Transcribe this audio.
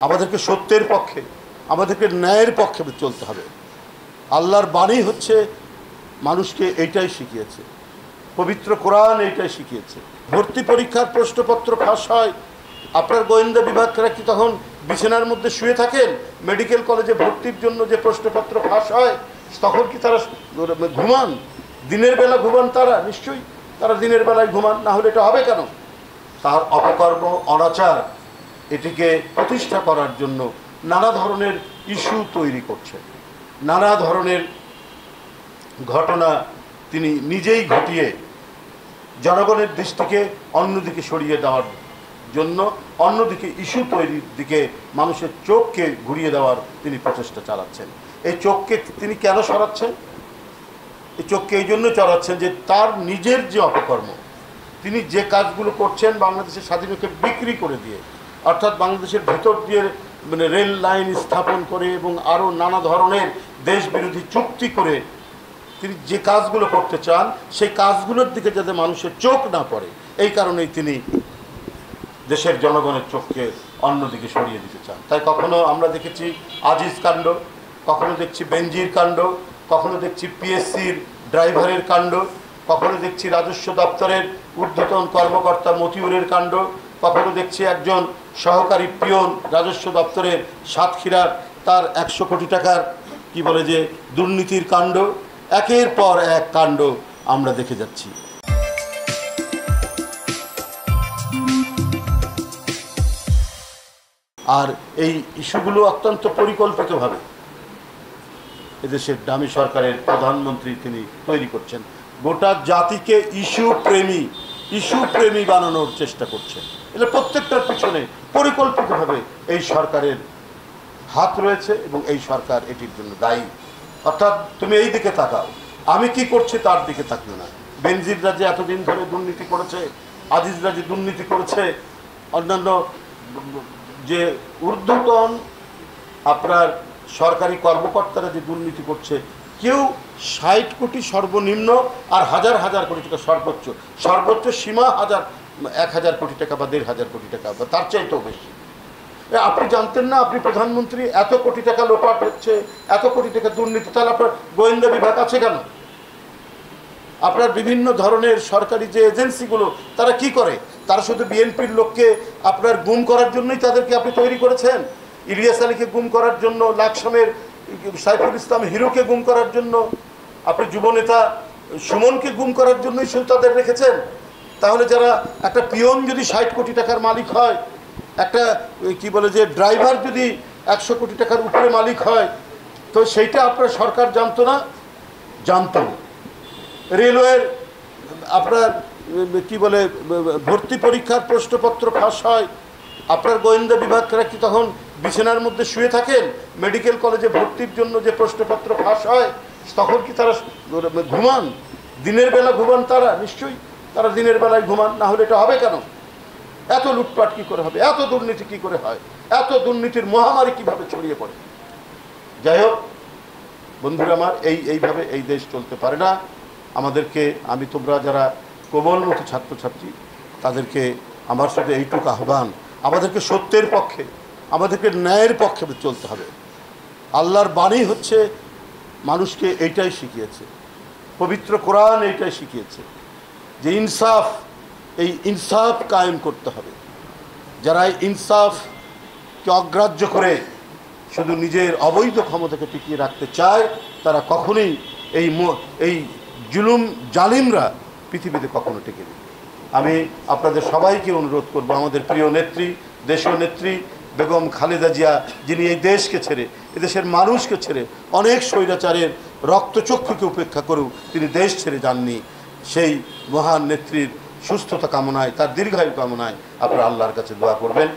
আমাদেরকে সত্যের পক্ষে, আমাদেরকে ন্যায়ের পক্ষে চলতে হবে। আল্লাহর বাণী হচ্ছে মানুষকে এইটাই শিখিয়েছে, পবিত্র কোরআন এইটাই শিখিয়েছে। ভর্তি পরীক্ষার প্রশ্নপত্র ফাঁস হয়, আপনার গোয়েন্দা বিভাগরা কি তখন বিছানার মধ্যে শুয়ে থাকেন? মেডিকেল কলেজে ভর্তির জন্য যে প্রশ্নপত্র ফাঁস হয় তখন কি তারা ঘুমান? দিনের বেলা ঘুমান তারা? নিশ্চয়ই তারা দিনের বেলায় ঘুমান, না হলে এটা হবে কেন? তার অপকর্ম, অনাচার এটিকে প্রতিষ্ঠা করার জন্য নানা ধরনের ইস্যু তৈরি করছে, নানা ধরনের ঘটনা তিনি নিজেই ঘটিয়ে জনগণের দৃষ্টিকে অন্যদিকে সরিয়ে দেওয়ার জন্য, অন্যদিকে ইস্যু তৈরির দিকে মানুষের চোখকে ঘুরিয়ে দেওয়ার তিনি প্রচেষ্টা চালাচ্ছেন। এই চোখকে তিনি কেন সরাচ্ছেন? এই চোখকে এই জন্য চড়াচ্ছেন যে তার নিজের যে অপকর্ম, তিনি যে কাজগুলো করছেন বাংলাদেশের স্বাধীনতাকে বিক্রি করে দিয়ে, অর্থাৎ বাংলাদেশের ভিতর দিয়ে রেল লাইন স্থাপন করে এবং আরও নানা ধরনের দেশ বিরোধী চুক্তি করে তিনি যে কাজগুলো করতে চান সেই কাজগুলোর দিকে যাতে মানুষের চোখ না পড়ে, এই কারণেই তিনি দেশের জনগণের চোখকে অন্যদিকে সরিয়ে দিতে চান। তাই কখনো আমরা দেখেছি আজিজ কাণ্ড, কখনো দেখছি বেনজির কাণ্ড, কখনো দেখছি পিএসসির ড্রাইভারের কাণ্ড, কখনো দেখছি রাজস্ব দপ্তরের ঊর্ধ্বতন কর্মকর্তা মতিউরের কাণ্ড, কখনো দেখছি একজন সহকারী পিয়ন রাজস্ব দপ্তরের সাতক্ষীরার তার 100 কোটি টাকার কি বলে যে দুর্নীতির কাণ্ড। একের পর এক কাণ্ড আমরা দেখে যাচ্ছি। আর এই ইস্যুগুলো অত্যন্ত পরিকল্পিতভাবে এদেশের দামি সরকারের প্রধানমন্ত্রী তিনি তৈরি করছেন, গোটা জাতিকে ইস্যু প্রেমী বানানোর চেষ্টা করছেন। এটা প্রত্যেকটার পিছনে পরিকল্পিতভাবে এই সরকারের হাত রয়েছে এবং এই সরকার এটির জন্য দায়ী। অর্থাৎ তুমি এই দিকে তাকাও, আমি কি করছি তার দিকে তাকিও না। বেনজিররা যে এতদিন ধরে দুর্নীতি করেছে, আজিজরা যে দুর্নীতি করেছে, অন্যান্য যে ঊর্ধ্বতন আপনার সরকারি কর্মকর্তারা যে দুর্নীতি করছে, কেউ 60 কোটি সর্বনিম্ন আর হাজার হাজার কোটি টাকা সর্বোচ্চ সীমা 1000 কোটি টাকা বা 1500 কোটি টাকা বা তার চাইতেও বেশি। আপনি জানতেন না আপনি প্রধানমন্ত্রী? এত কোটি টাকা লোপাট হচ্ছে, এত কোটি টাকা দুর্নীতি, তাহলে আপনার গোয়েন্দা বিভাগ আছে কেন? আপনার বিভিন্ন ধরনের সরকারি যে এজেন্সিগুলো তারা কি করে? তারা শুধু বিএনপির লোককে আপনার গুম করার জন্যই তাদেরকে আপনি তৈরি করেছেন। ইলিয়াস আলীকে গুম করার জন্য, লাকসামের সাইফুল ইসলাম হিরোকে গুম করার জন্য, আপনি যুবনেতা সুমনকে গুম করার জন্যই শুধু তাদের রেখেছেন। তাহলে যারা একটা পিয়ন যদি 60 কোটি টাকার মালিক হয়, একটা কি বলে যে ড্রাইভার যদি 100 কোটি টাকার উপরে মালিক হয়, তো সেইটা আপনার সরকার জানতো না? জানতো। রেলওয়ের আপনার কি বলে ভর্তি পরীক্ষার প্রশ্নপত্র ফাঁস হয়, আপনার গোয়েন্দা বিভাগরা কি তখন বিছানার মধ্যে শুয়ে থাকেন? মেডিকেল কলেজে ভর্তির জন্য যে প্রশ্নপত্র ফাঁস হয় তখন কি তারা ঘুমান? দিনের বেলা ঘুমান তারা? নিশ্চয়ই তারা দিনের বেলায় ঘুমান, না হলে এটা হবে কেন? এত লুটপাট কি করে হবে? এত দুর্নীতি কি করে হয়? এত দুর্নীতির মহামারী কিভাবে ছড়িয়ে পড়ে? যাই হোক বন্ধুরা আমার, এইভাবে এই দেশ চলতে পারে না। আমাদেরকে, তোমরা যারা কোমলমতি ছাত্রছাত্রী, তাদেরকে আমার সাথে এইটুকু আহ্বান, আমাদেরকে সত্যের পক্ষে, আমাদেরকে ন্যায়ের পক্ষে চলতে হবে। আল্লাহর বাণী হচ্ছে মানুষকে এইটাই শিখিয়েছে, পবিত্র কোরআন এইটাই শিখিয়েছে যে এই ইনসাফ কায়েম করতে হবে। যারা ইনসাফকে অগ্রাহ্য করে শুধু নিজের অবৈধ ক্ষমতাকে টিকিয়ে রাখতে চায়, তারা কখনোই এই জালিমরা পৃথিবীতে কখনো টিকে নেই। আমি আপনাদের সবাইকে অনুরোধ করব, আমাদের প্রিয় নেত্রী, দেশীয় নেত্রী বেগম খালেদা জিয়া, যিনি এই দেশকে ছেড়ে, এদেশের মানুষকে ছেড়ে, অনেক স্বৈরাচারের রক্তচক্ষুকে উপেক্ষা করেও তিনি দেশ ছেড়ে যাননি, সেই মহান নেত্রীর সুস্থতা কামনায়, তার দীর্ঘায়ু কামনায় আপনারা আল্লাহর কাছে দোয়া করবেন।